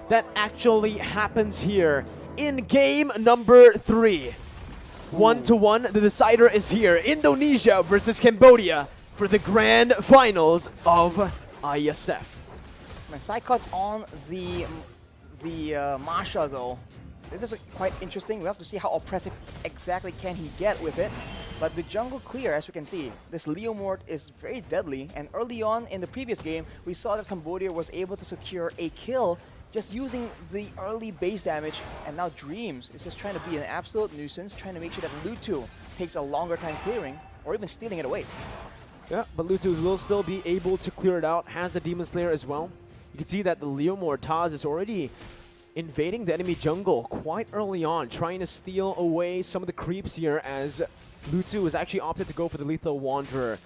that actually happens here in game number 3. 1-1, the decider is here. Indonesia versus Cambodia for the grand finals of Iesf. My side cuts on the Masha though. This is quite interesting. We have to see how oppressive exactly can he get with it. But the jungle clear, as we can see, this Leomord is very deadly. And early on in the previous game, we saw that Cambodia was able to secure a kill just using the early base damage. And now Dreams is just trying to be an absolute nuisance, trying to make sure that Lutu takes a longer time clearing or even stealing it away. Yeah, but Lutu will still be able to clear it out, has the Demon Slayer as well. You can see that the Leomord Taz is already invading the enemy jungle quite early on, trying to steal away some of the creeps here as Lutu has actually opted to go for the Lethal Wanderer.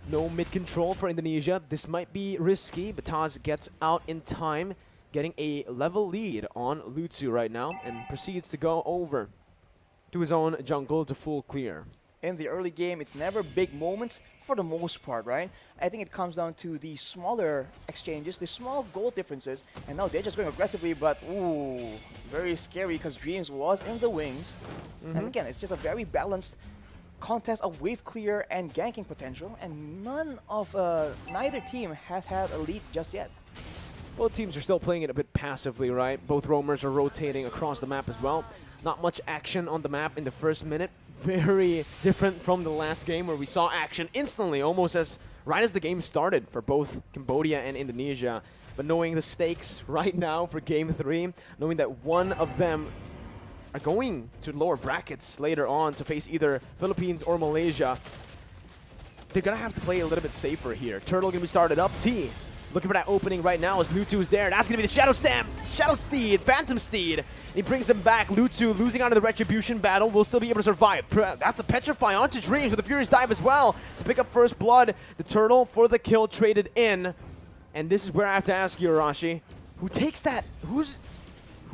No mid-control for Indonesia. This might be risky, but Taz gets out in time, getting a level lead on Lutu right now, and proceeds to go over to his own jungle to full clear. In the early game, it's never big moments for the most part, right? I think it comes down to the smaller exchanges, the small goal differences, and now they're just going aggressively, but ooh, very scary because Dreams was in the wings. And again, it's just a very balanced contest of wave clear and ganking potential, and neither team has had a lead just yet. Both teams are still playing it a bit passively, right? Both roamers are rotating across the map as well. Not much action on the map in the first minute. Very different from the last game where we saw action instantly, almost right as the game started for both Cambodia and Indonesia. But knowing the stakes right now for game 3, knowing that one of them are going to lower brackets later on to face either Philippines or Malaysia, they're going to have to play a little bit safer here. Turtle going to be started up. T looking for that opening right now as Lutu is there. That's going to be the Shadow Steed, Phantom Steed. He brings him back. Lutu losing out of the Retribution battle will still be able to survive. That's a Petrify onto Dreams with a Furious Dive as well to pick up first blood. The Turtle for the kill traded in. And this is where I have to ask you, Arashi, who takes that? Who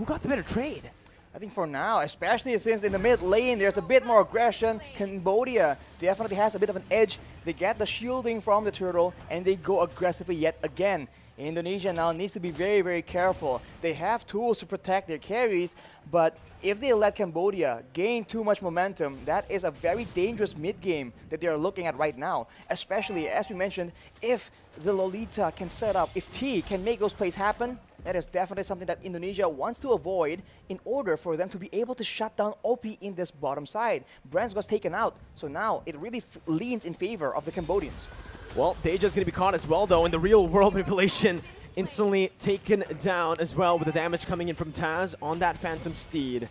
got the better trade? I think for now, especially since in the mid lane there's a bit more aggression, Cambodia definitely has a bit of an edge. They get the shielding from the Turtle and they go aggressively yet again. Indonesia now needs to be very, very careful. They have tools to protect their carries, but if they let Cambodia gain too much momentum, that is a very dangerous mid-game that they are looking at right now. Especially, as we mentioned, if the Lolita can set up, if T can make those plays happen, that is definitely something that Indonesia wants to avoid in order for them to be able to shut down OP in this bottom side. Brands was taken out, so now it really leans in favor of the Cambodians. Well, Deja's going to be caught as well, though, in the real-world manipulation. Instantly taken down as well with the damage coming in from Taz on that Phantom Steed.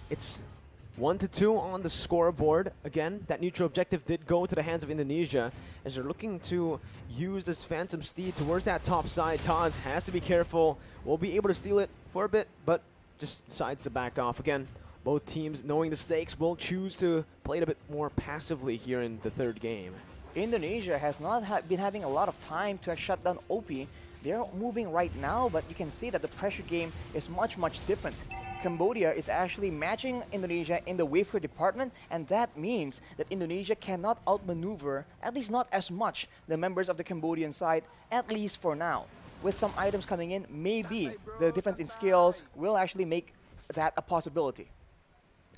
It's 1-2 on the scoreboard. Again, that neutral objective did go to the hands of Indonesia as they're looking to use this Phantom Steed towards that top side. Taz has to be careful. Will be able to steal it for a bit, but just decides to back off. Again, both teams, knowing the stakes, will choose to play it a bit more passively here in the third game. Indonesia has not been having a lot of time to shut down OP. They're moving right now, but you can see that the pressure game is much, much different. Cambodia is actually matching Indonesia in the wave clear department, and that means that Indonesia cannot outmaneuver, at least not as much, the members of the Cambodian side, at least for now. With some items coming in, maybe the difference in skills will actually make that a possibility.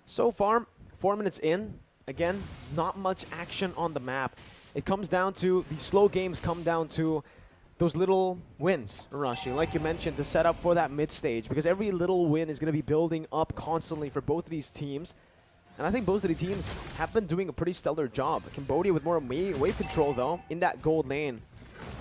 So far, 4 minutes in, again, not much action on the map. It comes down to, the slow games come down to those little wins, Arashi, like you mentioned, to set up for that mid stage, because every little win is going to be building up constantly for both of these teams. And I think both of the teams have been doing a pretty stellar job. Cambodia with more wave control, though, in that gold lane.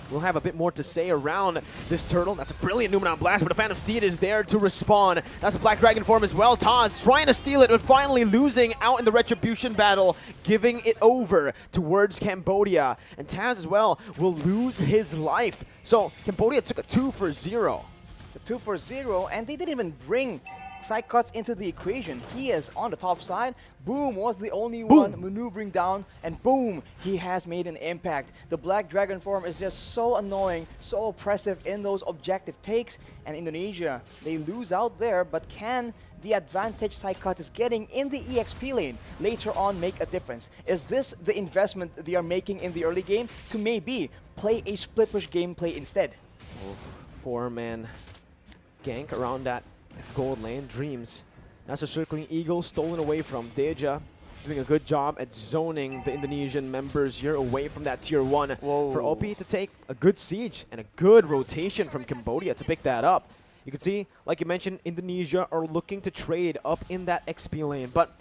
We'll have a bit more to say around this Turtle. That's a brilliant Numenon Blast, but the Phantom Steed is there to respawn. That's a Black Dragon form as well. Taz trying to steal it, but finally losing out in the Retribution battle, giving it over towards Cambodia. And Taz as well will lose his life. So Cambodia took a 2 for 0. It's a 2 for 0, and they didn't even bring side cuts into the equation. He is on the top side. Boom was the only one maneuvering down, and boom, he has made an impact. The Black Dragon form is just so annoying, so oppressive in those objective takes, and Indonesia, they lose out there, but can the advantage side cut is getting in the EXP lane later on make a difference? Is this the investment they are making in the early game to maybe play a split push gameplay instead? 4-man gank around that gold lane. Dreams. That's a circling eagle stolen away from Deja. Doing a good job at zoning the Indonesian members here away from that tier 1. Whoa. For OP to take a good siege and a good rotation from Cambodia to pick that up. You can see, like you mentioned, Indonesia are looking to trade up in that XP lane, but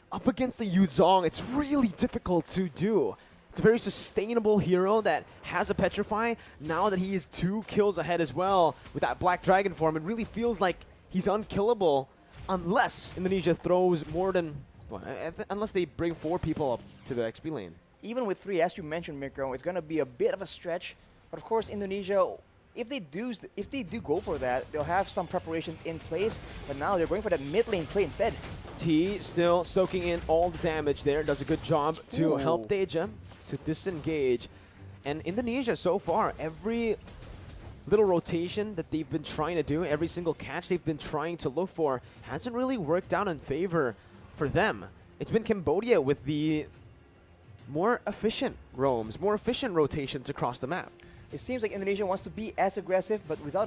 up against the Yuzong, it's really difficult to do. It's a very sustainable hero that has a Petrify. Now that he is 2 kills ahead as well with that Black Dragon form, it really feels like he's unkillable unless Indonesia throws more than... unless they bring 4 people up to the XP lane. Even with 3, as you mentioned, Mikko, it's going to be a bit of a stretch. But of course, Indonesia, if they do go for that, they'll have some preparations in place. But now they're going for that mid lane play instead. T still soaking in all the damage there. Does a good job to help Deja to disengage. And Indonesia so far, every little rotation that they've been trying to do, every single catch they've been trying to look for, hasn't really worked out in favor for them. It's been Cambodia with the more efficient roams, more efficient rotations across the map. It seems like Indonesia wants to be as aggressive, but without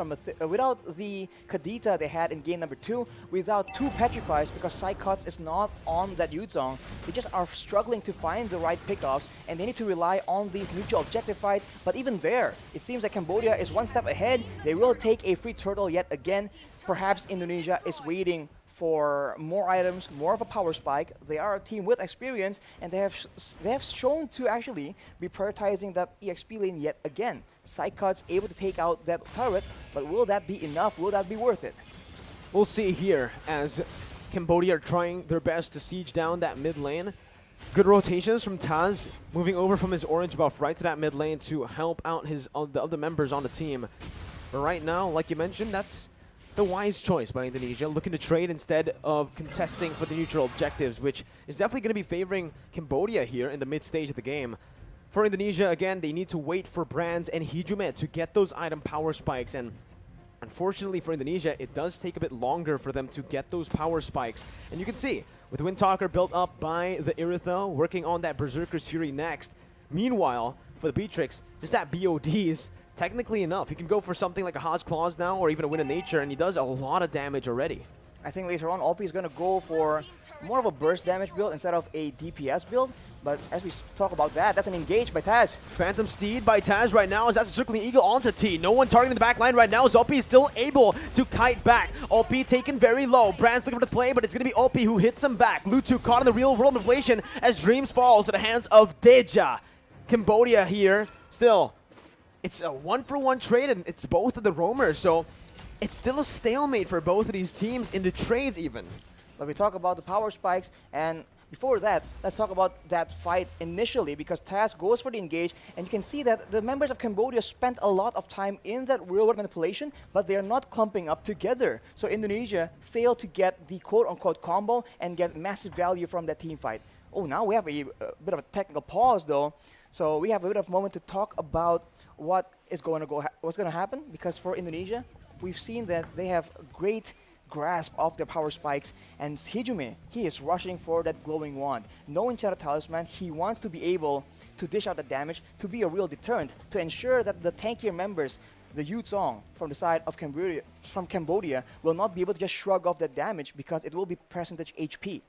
the Kadita they had in game number 2, without 2 Petrifies, because Psychots is not on that Yuzong. They just are struggling to find the right pickoffs, and they need to rely on these neutral objective fights. But even there, it seems like Cambodia is 1 step ahead. They will take a free turtle yet again. Perhaps Indonesia is waiting for more items, more of a power spike. They are a team with experience, and they have shown to actually be prioritizing that EXP lane yet again. Psychots able to take out that turret, but will that be enough? Will that be worth it? We'll see here as Cambodia are trying their best to siege down that mid lane. Good rotations from Taz, moving over from his orange buff right to that mid lane to help out the other members on the team. But right now, like you mentioned, that's the wise choice by Indonesia, looking to trade instead of contesting for the neutral objectives, which is definitely going to be favoring Cambodia here in the mid stage of the game. For Indonesia, again, they need to wait for Brands and Hijumet to get those item power spikes, and unfortunately for Indonesia, it does take a bit longer for them to get those power spikes. And you can see, with Windtalker built up by the Iritha, working on that Berserker's Fury next. Meanwhile, for the Beatrix, just that BODs, technically enough. He can go for something like a Haas Claws now, or even a Wind of Nature, and he does a lot of damage already. I think later on, OP is going to go for more of a burst damage build instead of a DPS build. But as we talk about that, that's an engage by Taz. Phantom Steed by Taz right now, as that's a Circling Eagle onto T. No one targeting the back line right now, as OP is still able to kite back. OP taken very low. Brand's looking for the play, but it's going to be OP who hits him back. Lutu caught in the real world manipulation as Dreams falls to the hands of Deja. Cambodia here, still. It's a 1-for-1 trade, and it's both of the roamers, so it's still a stalemate for both of these teams in the trades even. But we talk about the power spikes, and before that, let's talk about that fight initially, because Taz goes for the engage, and you can see that the members of Cambodia spent a lot of time in that real-world manipulation, but they are not clumping up together. So Indonesia failed to get the quote-unquote combo and get massive value from that team fight. Oh, now we have a bit of a technical pause, though. So we have a bit of a moment to talk about what's going to happen, because for Indonesia, we've seen that they have a great grasp of their power spikes, and Hijume, he is rushing for that glowing wand. No enchanted talisman, he wants to be able to dish out the damage, to be a real deterrent, to ensure that the tankier members, the Yuzong from the side of Cambodia, will not be able to just shrug off that damage, because it will be percentage HP.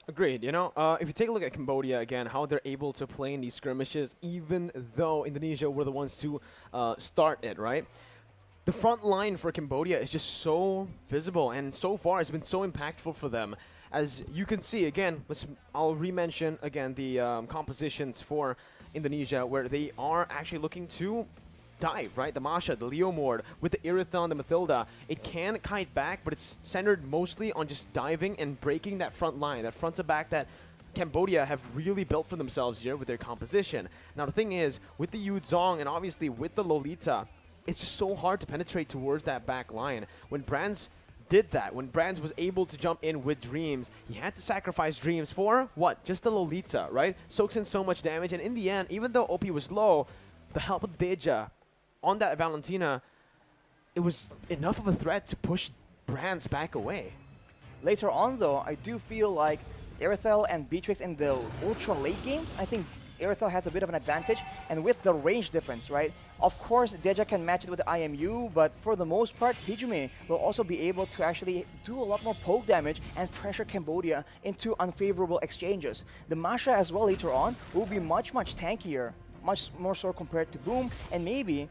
Agreed. You know, if you take a look at Cambodia again, how they're able to play in these skirmishes, even though Indonesia were the ones to start it, right? The front line for Cambodia is just so visible, and so far it's been so impactful for them. As you can see, again, I'll re-mention again the compositions for Indonesia, where they are actually looking to dive, right? The Masha, the Leomord, with the Irithon, the Mathilda. It can kite back, but it's centered mostly on just diving and breaking that front line, that front to back that Cambodia have really built for themselves here with their composition. Now the thing is, with the Yuzong and obviously with the Lolita, it's just so hard to penetrate towards that back line. When Brands did that, when Brands was able to jump in with Dreams, he had to sacrifice Dreams for what? Just the Lolita, right? Soaks in so much damage, and in the end, even though OP was low, the help of Deja on that Valentina, it was enough of a threat to push Brands back away. Later on, though, I do feel like Irithel and Beatrix in the ultra late game, I think Airtel has a bit of an advantage, and with the range difference, right? Of course, Deja can match it with the IMU, but for the most part, Hijume will also be able to actually do a lot more poke damage and pressure Cambodia into unfavorable exchanges. The Masha as well later on will be much tankier, much more so compared to Boom, and maybe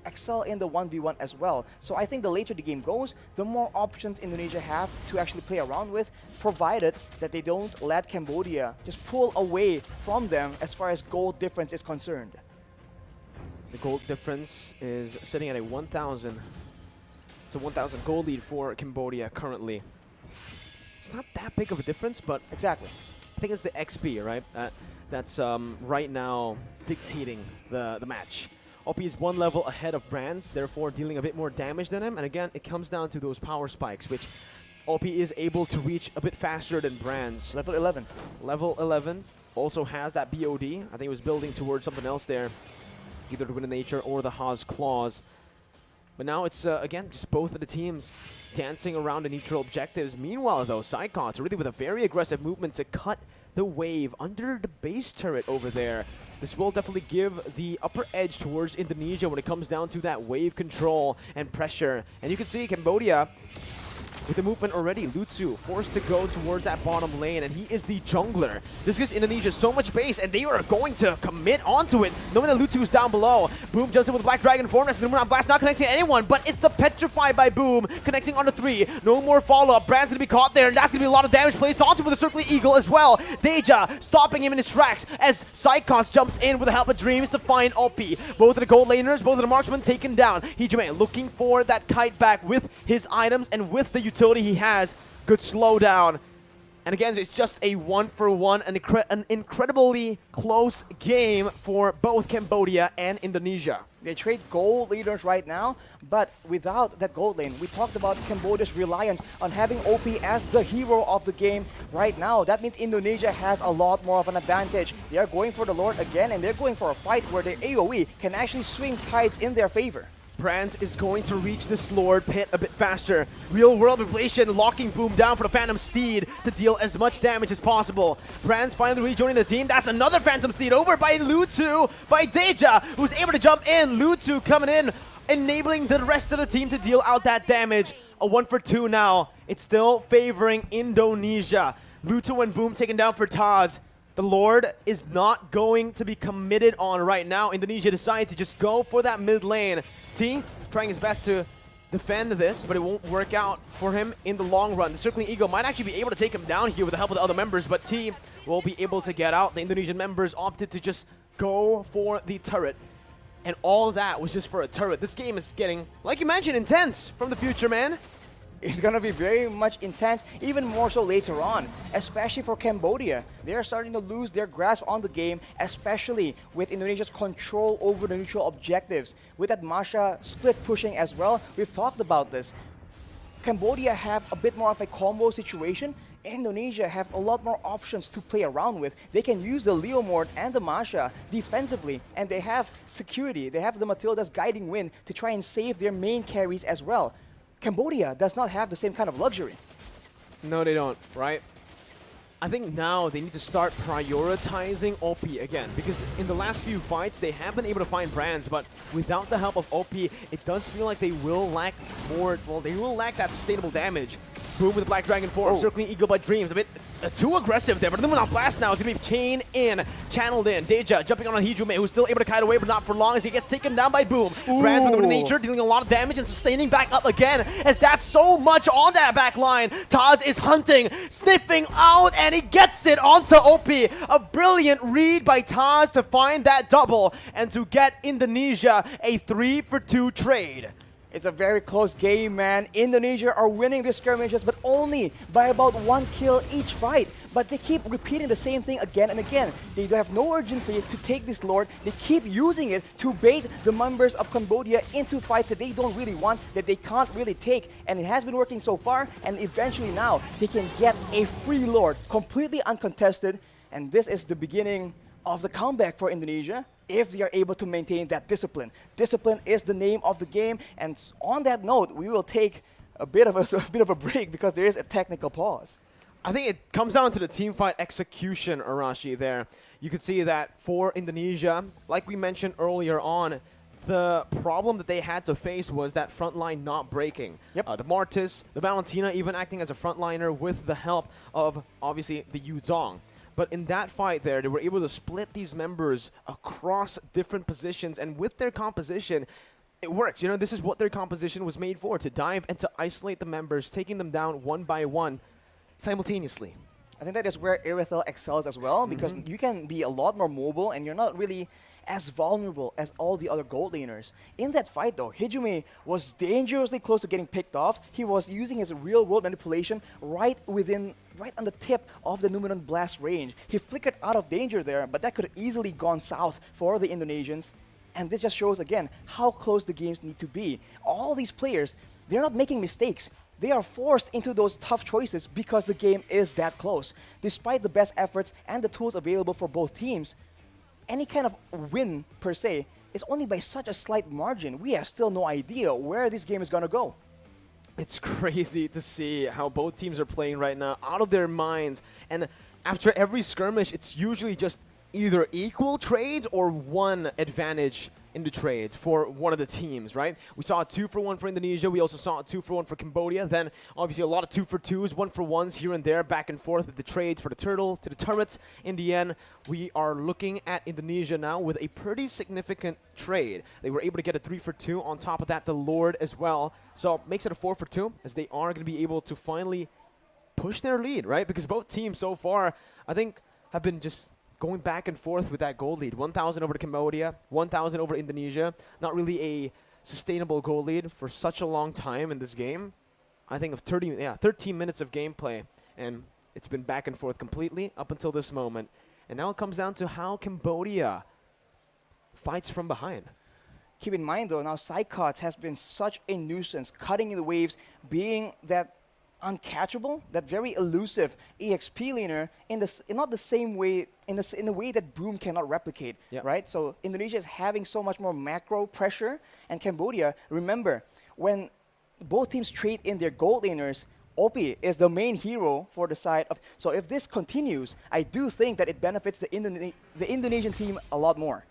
excel in the 1v1 as well. So I think the later the game goes, the more options Indonesia have to actually play around with, provided that they don't let Cambodia just pull away from them as far as gold difference is concerned. The gold difference is sitting at a 1,000. It's a 1,000 gold lead for Cambodia currently. It's not that big of a difference, but Exactly. I think it's the XP, right? That's right now dictating the match. OP is one level ahead of Brands, therefore dealing a bit more damage than him. And again, it comes down to those power spikes, which OP is able to reach a bit faster than Brands. Level 11. Level 11 also has that BOD. I think it was building towards something else there, either the Wind of Nature or the Haas Claws. But now it's, again, just both of the teams dancing around the neutral objectives. Meanwhile, though, Psychots really with a very aggressive movement to cut the wave under the base turret over there. This will definitely give the upper edge towards Indonesia when it comes down to that wave control and pressure. And you can see Cambodia with the movement already. Lutsu forced to go towards that bottom lane, and he is the jungler. This gives Indonesia so much base, and they are going to commit onto it, knowing that Lutsu is down below. Boom jumps in with Black Dragon form, and the Moon Blast not connecting anyone, but it's the Petrify by Boom, connecting onto 3. No more follow-up. Brand's gonna be caught there, and that's gonna be a lot of damage placed onto with the Circling Eagle as well. Deja stopping him in his tracks as Psychots jumps in with the help of Dreams to find OP. Both of the gold laners, both of the marksmen taken down. Hijume looking for that kite back with his items and with the utility he has. Good slowdown. And again, it's just a 1-for-1, an incredibly close game for both Cambodia and Indonesia. They trade gold leaders right now, but without that gold lane, we talked about Cambodia's reliance on having OP as the hero of the game right now. That means Indonesia has a lot more of an advantage. They are going for the Lord again, and they're going for a fight where the AoE can actually swing tides in their favor. Brands is going to reach this Lord pit a bit faster. Real world inflation locking Boom down for the Phantom Steed to deal as much damage as possible. Brands finally rejoining the team. That's another Phantom Steed over by Lutsu, by Deja, who's able to jump in. Lutsu coming in, enabling the rest of the team to deal out that damage. A 1-for-2 now. It's still favoring Indonesia. Lutsu and Boom taken down for Taz. The Lord is not going to be committed on right now. Indonesia decided to just go for that mid lane. T trying his best to defend this, but it won't work out for him in the long run. The Circling Eagle might actually be able to take him down here with the help of the other members, but T will be able to get out. The Indonesian members opted to just go for the turret. And all that was just for a turret. This game is getting, like you mentioned, intense from the future, man. It's going to be very much intense, even more so later on, especially for Cambodia. They are starting to lose their grasp on the game, especially with Indonesia's control over the neutral objectives. With that Masha split pushing as well, we've talked about this. Cambodia have a bit more of a combo situation. Indonesia have a lot more options to play around with. They can use the Leomord and the Masha defensively, and they have security. They have the Matilda's Guiding Wind to try and save their main carries as well. Cambodia does not have the same kind of luxury. No, they don't, right? I think now they need to start prioritizing OP again, because in the last few fights, they have been able to find Brands, but without the help of OP, it does feel like they will lack more, well, they will lack that sustainable damage. Boom with the Black Dragon form, Circling Eagle by Dreams, a bit too aggressive there, but the Moon Blast now is going to be chain in, channeled in. Deja jumping on Hijume, who's still able to kite away, but not for long as he gets taken down by Boom. Brands with the Wind of Nature dealing a lot of damage and sustaining back up again, as that's so much on that back line. Taz is hunting, sniffing out, and he gets it onto OP. A brilliant read by Taz to find that double and to get Indonesia a 3-for-2 trade. It's a very close game, man. Indonesia are winning these skirmishes, but only by about 1 kill each fight. But they keep repeating the same thing again and again. They have no urgency to take this Lord. They keep using it to bait the members of Cambodia into fights that they don't really want, that they can't really take. And it has been working so far, and eventually now they can get a free Lord, completely uncontested. And this is the beginning of the comeback for Indonesia, if they are able to maintain that discipline. Discipline is the name of the game, and on that note, we will take a bit of a break because there is a technical pause. I think it comes down to the team fight execution, Arashi, there. you could see that for Indonesia, like we mentioned earlier on, the problem that they had to face was that front line not breaking. Yep. The Martis, the Valentina even acting as a frontliner with the help of, obviously, the Yuzong. But in that fight there, they were able to split these members across different positions, and with their composition, it works. You know, this is what their composition was made for, to dive and to isolate the members, taking them down one by one simultaneously. I think that is where Iesf excels as well, because you can be a lot more mobile and you're not really as vulnerable as all the other gold laners. In that fight though, Hijumi was dangerously close to getting picked off. He was using his real world manipulation right on the tip of the Numenon blast range. He flickered out of danger there, but that could have easily gone south for the Indonesians. And this just shows again how close the games need to be. All these players, they're not making mistakes. They are forced into those tough choices because the game is that close. Despite the best efforts and the tools available for both teams, any kind of win per se is only by such a slight margin. We have still no idea where this game is going to go. It's crazy to see how both teams are playing right now, out of their minds. And after every skirmish, it's usually just either equal trades or one advantage in the trades for one of the teams, right? We saw a 2-for-1 for Indonesia. We also saw a 2-for-1 for Cambodia. Then, obviously, a lot of 2-for-2s, 1-for-1s here and there, back and forth with the trades for the turtle to the turrets. In the end, we are looking at Indonesia now with a pretty significant trade. They were able to get a 3-for-2. On top of that, the Lord as well. So, makes it a 4-for-2, as they are going to be able to finally push their lead, right? Because both teams so far, I think, have been just going back and forth with that gold lead. 1,000 over to Cambodia, 1,000 over Indonesia. Not really a sustainable gold lead for such a long time in this game. I think of 13 minutes of gameplay, and it's been back and forth completely up until this moment. And now it comes down to how Cambodia fights from behind. Keep in mind though, now Psychots has been such a nuisance, cutting in the waves, being that uncatchable, that very elusive EXP laner in not the same way, in a way that Broom cannot replicate, right? So Indonesia is having so much more macro pressure, and Cambodia, remember, when both teams trade in their gold laners, OP is the main hero for the side of. So if this continues, I do think that it benefits the Indonesian team a lot more.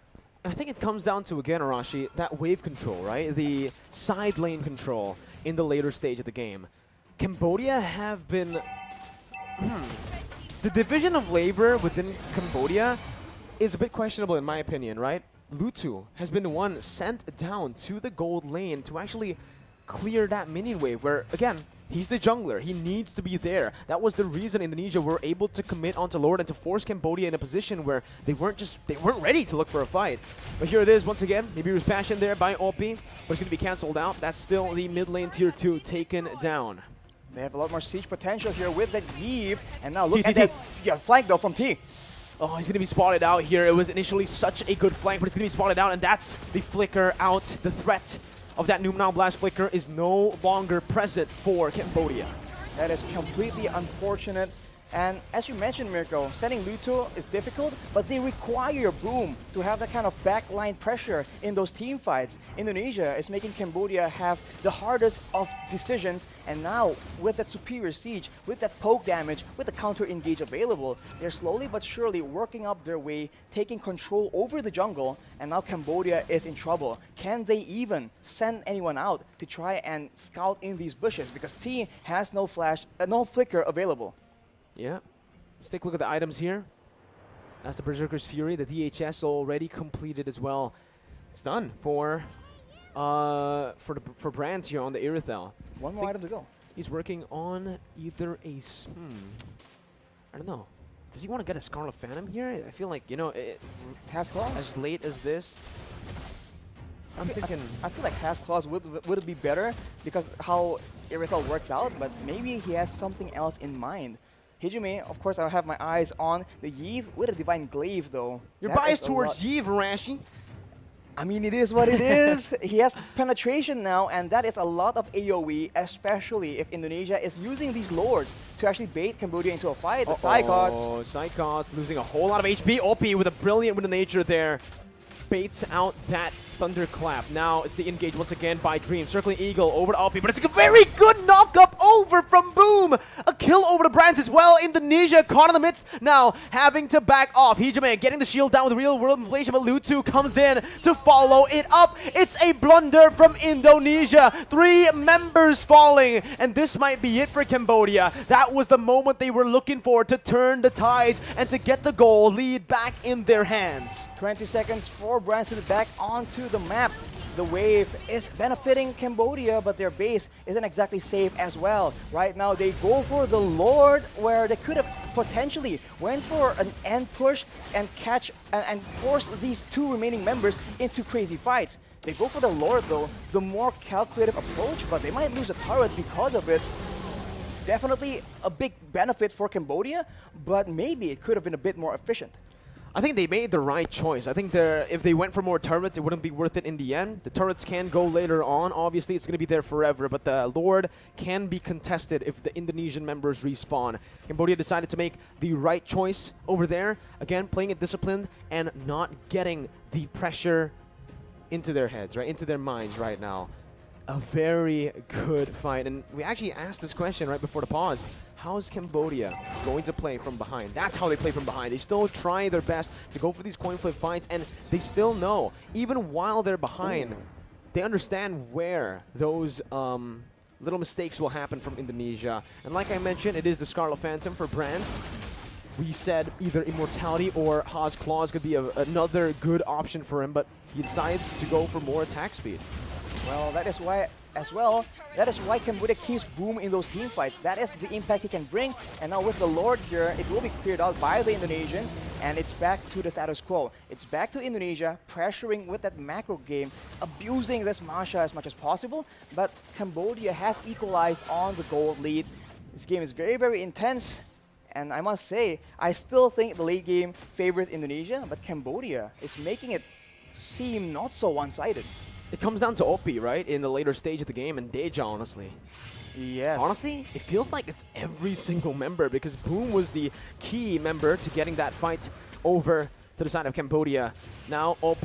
And I think it comes down to, again, Arashi, that wave control, right? The side lane control in the later stage of the game. Cambodia have been... The division of labor within Cambodia is a bit questionable in my opinion, right? Lutu has been the one sent down to the gold lane to actually clear that minion wave where, again, he's the jungler. He needs to be there. That was the reason Indonesia were able to commit onto Lord and to force Cambodia in a position where they weren't ready to look for a fight. But here it is once again. Nibiru's passion there by OP, but it's going to be cancelled out. That's still the mid lane tier 2 taken down. They have a lot more siege potential here with that Iesf, and now look at that flank though from T. Oh, he's going to be spotted out here. It was initially such a good flank, but it's going to be spotted out, and that's the flicker out. The threat of that Numenon Blast flicker is no longer present for Cambodia. That is completely unfortunate. And as you mentioned, Mirko, sending Luto is difficult, but they require Boom to have that kind of backline pressure in those team fights. Indonesia is making Cambodia have the hardest of decisions, and now with that superior siege, with that poke damage, with the counter engage available, they're slowly but surely working up their way, taking control over the jungle, and now Cambodia is in trouble. Can they even send anyone out to try and scout in these bushes? Because T has no flash, no flicker available. Yeah, let's take a look at the items here. That's the Berserker's Fury, the DHS already completed as well. It's done for Brands here on the Iesf. One more item to go. He's working on either a... I don't know. Does he want to get a Scarlet Phantom here? I feel like, you know, Has Claws? As late as this. I'm thinking... I feel like Has Claws would be better because how Iesf works out, but maybe he has something else in mind. Hijumi, of course, I have my eyes on the Iesf with a Divine Glaive, though. You're biased towards Iesf, Arashi. I mean, it is what it is. He has penetration now, and that is a lot of AoE, especially if Indonesia is using these lords to actually bait Cambodia into a fight. The Psychots. Oh, Psychots losing a whole lot of HP. OP with a brilliant Wind of Nature there. Baits out that Thunderclap. Now it's the engage once again by Dream. Circling Eagle over to OP, but it's a very good knock-up over from Boom! A kill over the brands as well. Indonesia caught in the midst now, having to back off. Hijime getting the shield down with real world inflation, but Lutu comes in to follow it up. It's a blunder from Indonesia. 3 members falling, and this might be it for Cambodia. That was the moment they were looking for to turn the tides and to get the goal lead back in their hands. 20 seconds for brands to be back onto the map. The wave is benefiting Cambodia, but their base isn't exactly safe as well. Right now, they go for the Lord, where they could have potentially went for an end push and catch and force these 2 remaining members into crazy fights. They go for the Lord, though, the more calculative approach, but they might lose a turret because of it. Definitely a big benefit for Cambodia, but maybe it could have been a bit more efficient. I think they made the right choice. I think if they went for more turrets, it wouldn't be worth it in the end. The turrets can go later on. Obviously, it's going to be there forever, but the Lord can be contested if the Indonesian members respawn. Cambodia decided to make the right choice over there. Again, playing it disciplined and not getting the pressure into their heads, right? Into their minds right now. A very good fight. And we actually asked this question right before the pause. How's Cambodia going to play from behind? That's how they play from behind. They still try their best to go for these coin flip fights, and they still know, even while they're behind, they understand where those little mistakes will happen from Indonesia. And like I mentioned, it is the Scarlet Phantom for brands. We said either Immortality or Ha's Claws could be another good option for him, but he decides to go for more attack speed. Well, that is why, as well, that is why Cambodia keeps Boom in those team fights. That is the impact he can bring. And now with the Lord here, it will be cleared out by the Indonesians, and it's back to the status quo. It's back to Indonesia, pressuring with that macro game, abusing this Masha as much as possible, but Cambodia has equalized on the gold lead. This game is very, very intense, and I must say, I still think the late game favors Indonesia, but Cambodia is making it seem not so one-sided. It comes down to OP, right, in the later stage of the game, and Deja, honestly. Yes. Honestly, it feels like it's every single member, because Boom was the key member to getting that fight over to the side of Cambodia. Now, OP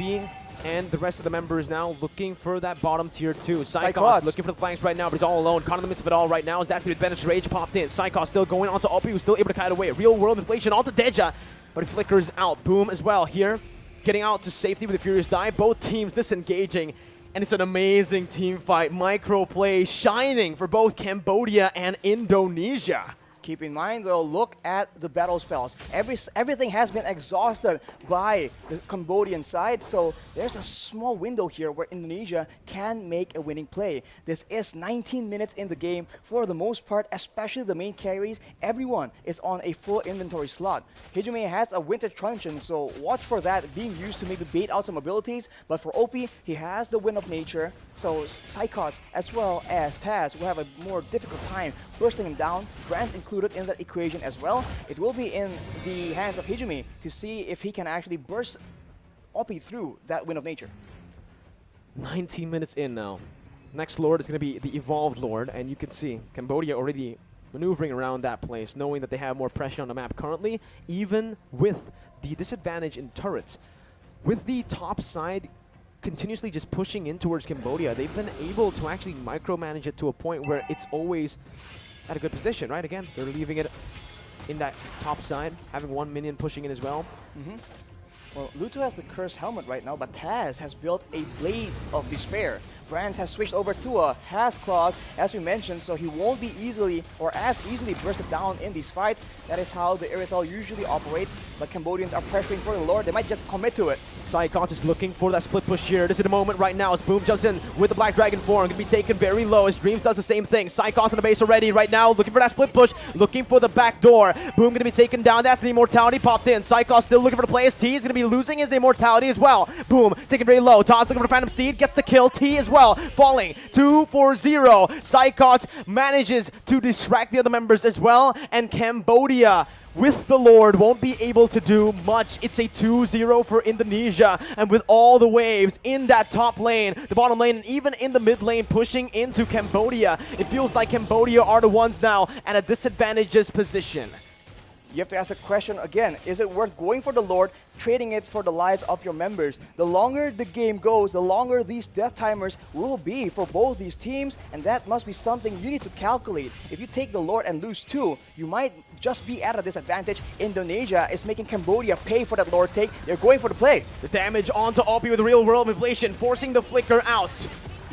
and the rest of the members now looking for that bottom tier 2. Psychos looking for the flanks right now, but he's all alone. Caught in the midst of it all right now. As that's the advantage. Rage popped in. Psychos still going onto OP, who's still able to kite away. Real world inflation onto Deja, but it flickers out. Boom as well here, getting out to safety with a Furious Dive. Both teams disengaging. And it's an amazing team fight. Micro play shining for both Cambodia and Indonesia. Keep in mind, though, look at the battle spells. Everything has been exhausted by the Cambodian side, so there's a small window here where Indonesia can make a winning play. This is 19 minutes in the game. For the most part, especially the main carries, everyone is on a full inventory slot. Hijime has a Winter Truncheon, so watch for that being used to maybe bait out some abilities. But for OP, he has the Wind of Nature, so Psychots as well as Taz will have a more difficult time bursting him down. Grants included in that equation as well. It will be in the hands of Hijime to see if he can actually burst OP through that Wind of Nature. 19 minutes in now. Next Lord is going to be the Evolved Lord, and you can see Cambodia already maneuvering around that place, knowing that they have more pressure on the map currently, even with the disadvantage in turrets. With the top side continuously just pushing in towards Cambodia, they've been able to actually micromanage it to a point where it's always at a good position, right? Again, they're leaving it in that top side, having 1 minion pushing in as well. Well, Luto has the Cursed Helmet right now, but Taz has built a Blade of Despair. Brands has switched over to a Has Claws, as we mentioned, so he won't be easily or as easily bursted down in these fights. That is how the Irithel usually operates, but Cambodians are pressuring for the Lord. They might just commit to it. Psychons is looking for that split push here. This is the moment right now as Boom jumps in with the Black Dragon form. Going to be taken very low as Dreams does the same thing. Psychons in the base already right now, looking for that split push, looking for the back door. Boom going to be taken down. That's the Immortality popped in. Psychons still looking for the play as T is going to be losing his Immortality as well. Boom taken very low. Toss looking for the Phantom Steed, gets the kill. T as well, falling 2-4-0. Psychons manages to distract the other members as well, and Cambodia with the Lord won't be able to do much. It's a 2-0 for Indonesia, and with all the waves in that top lane, the bottom lane, and even in the mid lane pushing into Cambodia, it feels like Cambodia are the ones now at a disadvantageous position. you have to ask the question again, is it worth going for the Lord, trading it for the lives of your members? The longer the game goes, the longer these death timers will be for both these teams, and that must be something you need to calculate. If you take the Lord and lose 2, you might just be at a disadvantage. Indonesia is making Cambodia pay for that Lord take. They're going for the play. The damage onto Oppie with real world inflation, forcing the flicker out.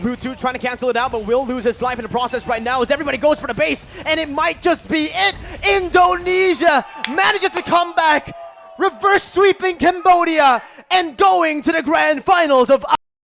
Lutu trying to cancel it out, but will lose his life in the process right now as everybody goes for the base, and it might just be it. Indonesia manages to come back, reverse sweeping Cambodia, and going to the grand finals of